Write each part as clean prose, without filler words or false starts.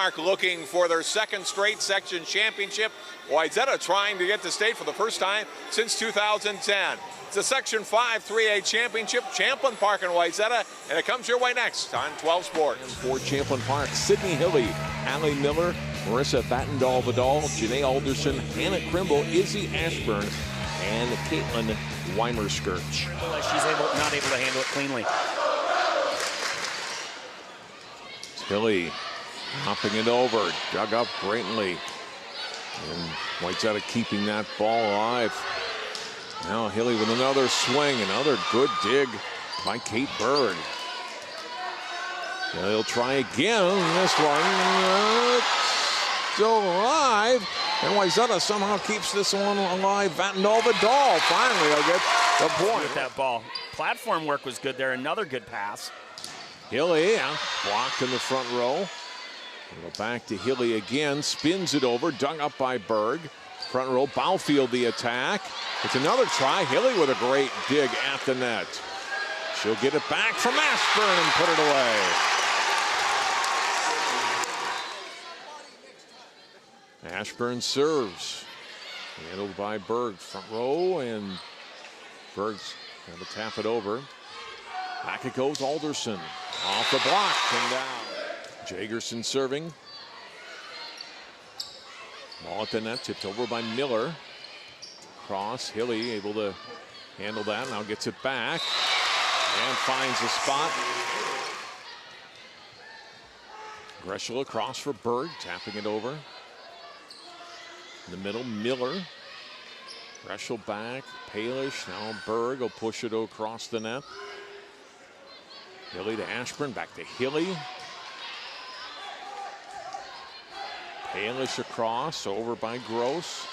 Park looking for their second straight section championship. Wayzata trying to get to state for the first time since 2010. It's a Section 5 3A championship, Champlin Park and Wayzata, and it comes your way next on 12 Sports. For Champlin Park, Sydney Hilly, Allie Miller, Marissa Vattendahl-Vidal, Janae Alderson, Hannah Krimble, Izzy Ashburn, and Caitlin Weimer-Skirch. She's not able to handle it cleanly. Hilly hopping it over, dug up greatly. And Wayzata keeping that ball alive. Now Hilly with another swing, another good dig by Kate Berg. He'll try again. This one still alive. And Wayzata somehow keeps this one alive. Vattendahl-Vidal finally will get the point. With that ball. Platform work was good there. Another good pass. Hilly blocked in the front row. We'll go back to Hilly again. Spins it over. Dug up by Berg. Front row. Baufield the attack. It's another try. Hilly with a great dig at the net. She'll get it back from Ashburn and put it away. Ashburn serves. Handled by Berg. Front row, and Berg's going to tap it over. Back it goes Alderson. Off the block and down. Jagerson serving. Ball at the net, tipped over by Miller. Cross, Hilly able to handle that. Now gets it back and finds the spot. Greshel across for Berg, tapping it over. In the middle, Miller. Greshel back, Palish. Now Berg will push it across the net. Hilly to Ashburn, back to Hilly. Palish across, over by Gross.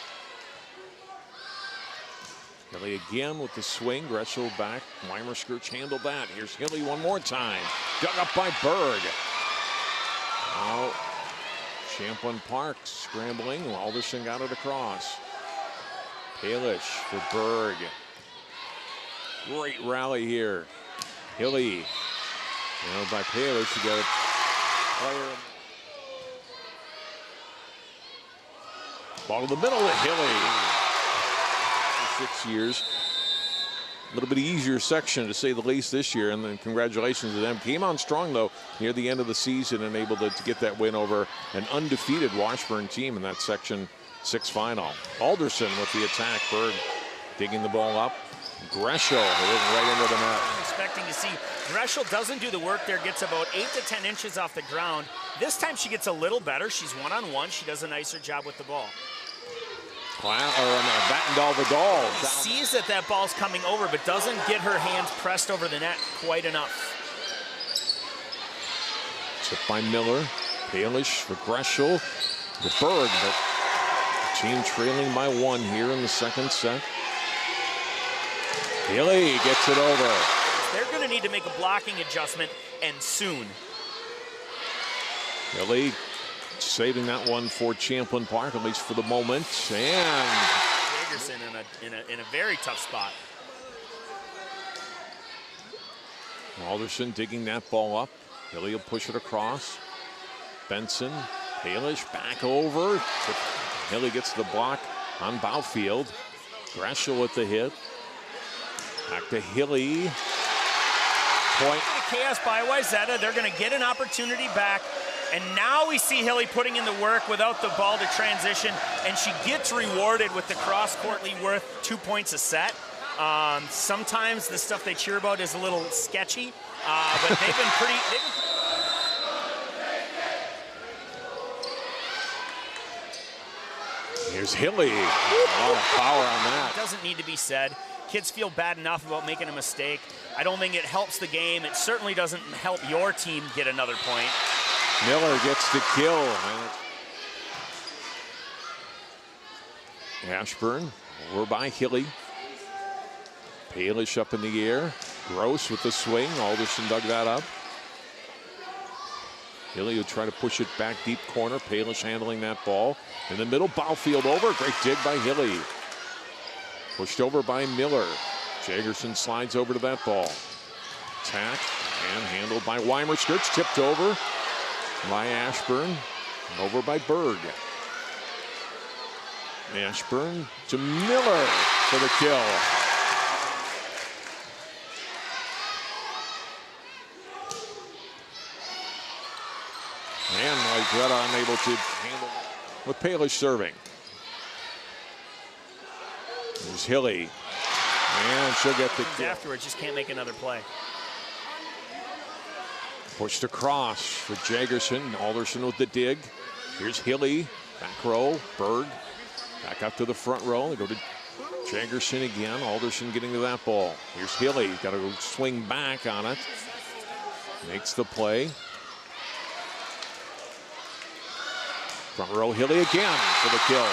Hilly again with the swing. Greshel back. Weimer-Skirch handled that. Here's Hilly one more time. Dug up by Berg. Now Champlin Park scrambling. Alderson got it across. Palish for Berg. Great rally here. Hilly. Handled by Palish. You got a player. Ball to the middle to Hilly. 6 years. A little bit easier section to say the least this year, and then congratulations to them. Came on strong though near the end of the season and able to get that win over an undefeated Washburn team in that Section 6 final. Alderson with the attack. Berg digging the ball up. Greshel right into the net. I'm expecting to see Greshel doesn't do the work there, gets about 8 to 10 inches off the ground. This time she gets a little better. She's one-on-one. She does a nicer job with the ball. Vattendahl-Vidal Sees that ball's coming over, but doesn't get her hands pressed over the net quite enough. Tipped by Miller. Palish for Greshel. The Berg, but the team trailing by 1 here in the second set. Hilly gets it over. They're going to need to make a blocking adjustment, and soon. Hilly saving that one for Champlin Park, at least for the moment. And Jagerson in a very tough spot. Alderson digging that ball up. Hilly will push it across. Benson, Palish back over. Hilly gets the block on Baufield. Greshel with the hit. Back to Hilly. Point. Chaos by Wayzata. They're going to get an opportunity back. And now we see Hilly putting in the work without the ball to transition, and she gets rewarded with the cross-courtly worth 2 points a set. Sometimes the stuff they cheer about is a little sketchy, but they've been pretty. Here's Hilly. A lot of power on that. It doesn't need to be said. Kids feel bad enough about making a mistake. I don't think it helps the game. It certainly doesn't help your team get another point. Miller gets the kill. Ashburn over by Hilly. Palish up in the air. Gross with the swing. Alderson dug that up. Hilly will try to push it back deep corner. Palish handling that ball. In the middle, Baufield over. Great dig by Hilly. Pushed over by Miller. Jagerson slides over to that ball. Attack and handled by Weimer-Skirch. Tipped over by Ashburn. Over by Berg. Ashburn to Miller for the kill. And Wayzata unable to handle with Palish serving. There's Hilly. And she'll get the kill. Afterwards, just can't make another play. Pushed across for Jagerson. Alderson with the dig. Here's Hilly. Back row. Berg. Back up to the front row. They go to Jagerson again. Alderson getting to that ball. Here's Hilly. Got to go swing back on it. Makes the play. Front row, Hilly again for the kill.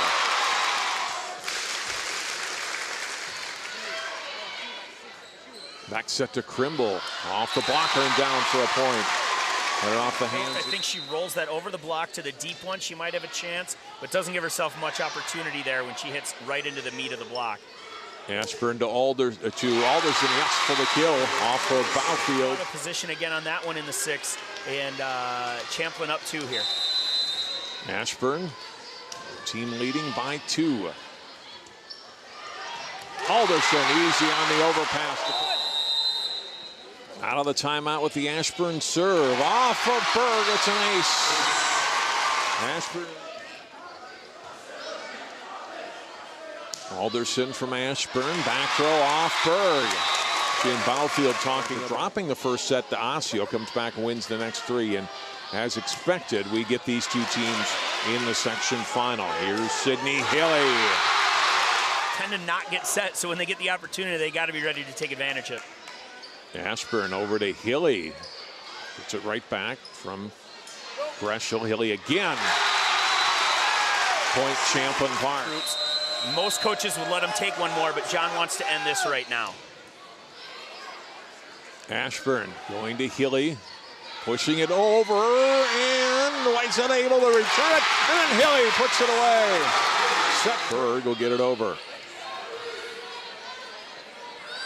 Back set to Krimble. Off the blocker and down for a point. Right off the hands. I think she rolls that over the block to the deep one. She might have a chance, but doesn't give herself much opportunity there when she hits right into the meat of the block. Ashburn to Alderson, yes, for the kill off of Baufield. Out of position again on that one in the 6th, and Champlin up 2 here. Ashburn, team leading by 2. Alderson easy on the overpass. Out of the timeout with the Ashburn serve. Off of Berg, it's an ace. Ashburn. Alderson from Ashburn, back throw off Berg. Jim Baufield talking, dropping the first set to Osseo, comes back and wins the next 3. And as expected, we get these 2 teams in the section final. Here's Sydney Hilly. Tend to not get set, so when they get the opportunity, they got to be ready to take advantage of it. Ashburn over to Hilly. Gets it right back from Greshel. Hilly again. Point Champlin Park. Most coaches would let him take one more, but John wants to end this right now. Ashburn going to Hilly. Pushing it over, and White's unable to return it, and then Hilly puts it away. Berg will get it over.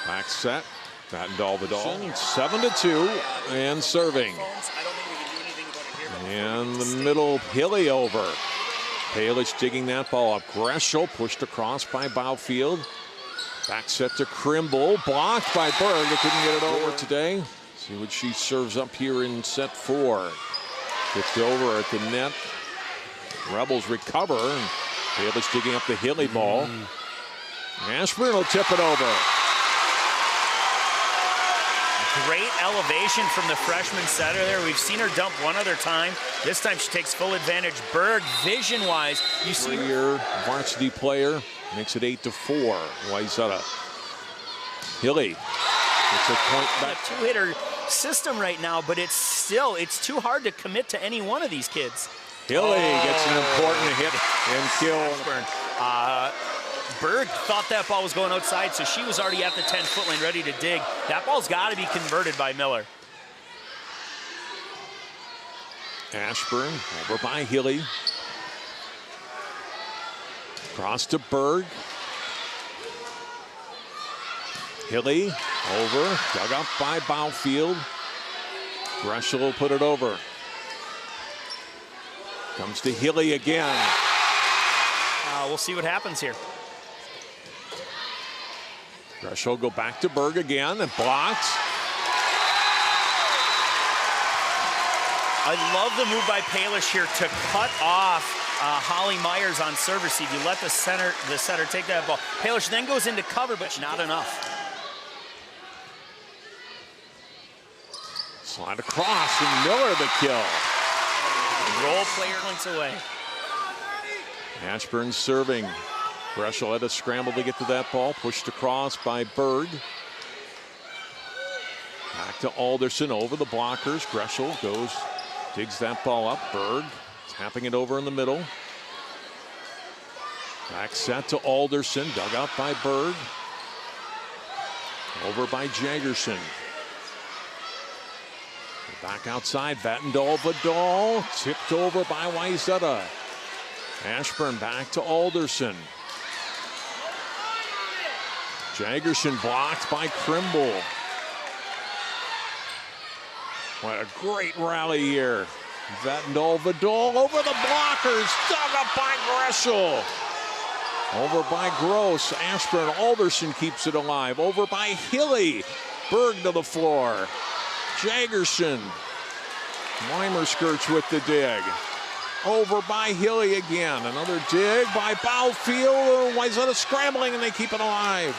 Back set. Vattendahl, 7-2, and serving. And the middle, Hilly over. Palish digging that ball up. Greshel pushed across by Baufield. Back set to Krimble, blocked by Berg. They couldn't get it over today. See what she serves up here in set 4. Kicked over at the net. Rebels recover. And Palish digging up the Hilly ball. Ashburn will tip it over. Great elevation from the freshman setter there. We've seen her dump one other time. This time she takes full advantage. Berg, vision-wise, you see her varsity player makes it 8-4. Wayzata. Hilly gets a point back. A 2-hitter system right now, but it's too hard to commit to any one of these kids. Hilly gets an important hit and kill. Berg thought that ball was going outside, so she was already at the 10-foot line ready to dig. That ball's got to be converted by Miller. Ashburn over by Hilly. Cross to Berg. Hilly over, dug up by Baufield. Greshel will put it over. Comes to Hilly again. We'll see what happens here. Greshel go back to Berg again and blocks. I love the move by Palish here to cut off Holly Myers on serve receive. You let the setter take that ball. Palish then goes into cover, but not enough. Slide across and Miller the kill. Role player points away. Ashburn serving. Greshel had to scramble to get to that ball. Pushed across by Berg. Back to Alderson over the blockers. Greshel goes, digs that ball up. Berg tapping it over in the middle. Back set to Alderson. Dug up by Berg. Over by Jagerson. Back outside. Vattendahl, Vidal. Tipped over by Wayzata. Ashburn back to Alderson. Jagerson blocked by Krimble. What a great rally here. Vetendal Vidal over the blockers. Dug up by Greshel. Over by Gross. Ashburn Alderson keeps it alive. Over by Hilly. Berg to the floor. Jagerson. Weimerskirch with the dig. Over by Hilly again. Another dig by Baufield. Wayzata scrambling and they keep it alive.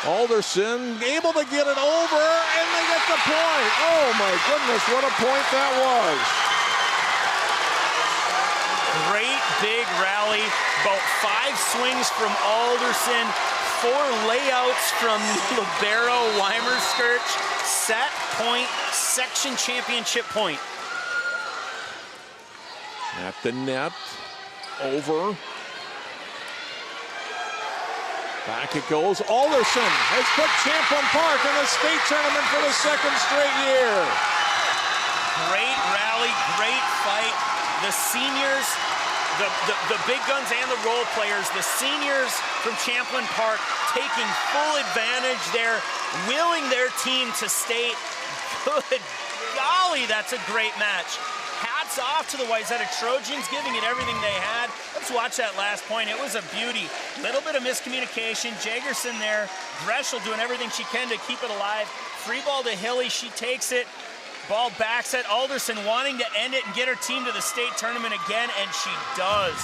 Alderson able to get it over and they get the point. Oh my goodness, what a point that was. Great big rally. About 5 swings from Alderson. 4 layouts from libero Weimerskirch. Set point, section championship point. At the net, over. Back it goes. Alderson has put Champlin Park in the state tournament for the 2nd straight year. Great rally, great fight. The seniors, the big guns and the role players, the seniors from Champlin Park taking full advantage there, willing their team to state. Good golly, that's a great match. Hats off to the Wayzata Trojans, giving it everything they had. Let's watch that last point. It was a beauty. Little bit of miscommunication. Jagerson there. Greshel doing everything she can to keep it alive. Free ball to Hilly. She takes it. Ball backs at Alderson, wanting to end it and get her team to the state tournament again, and she does.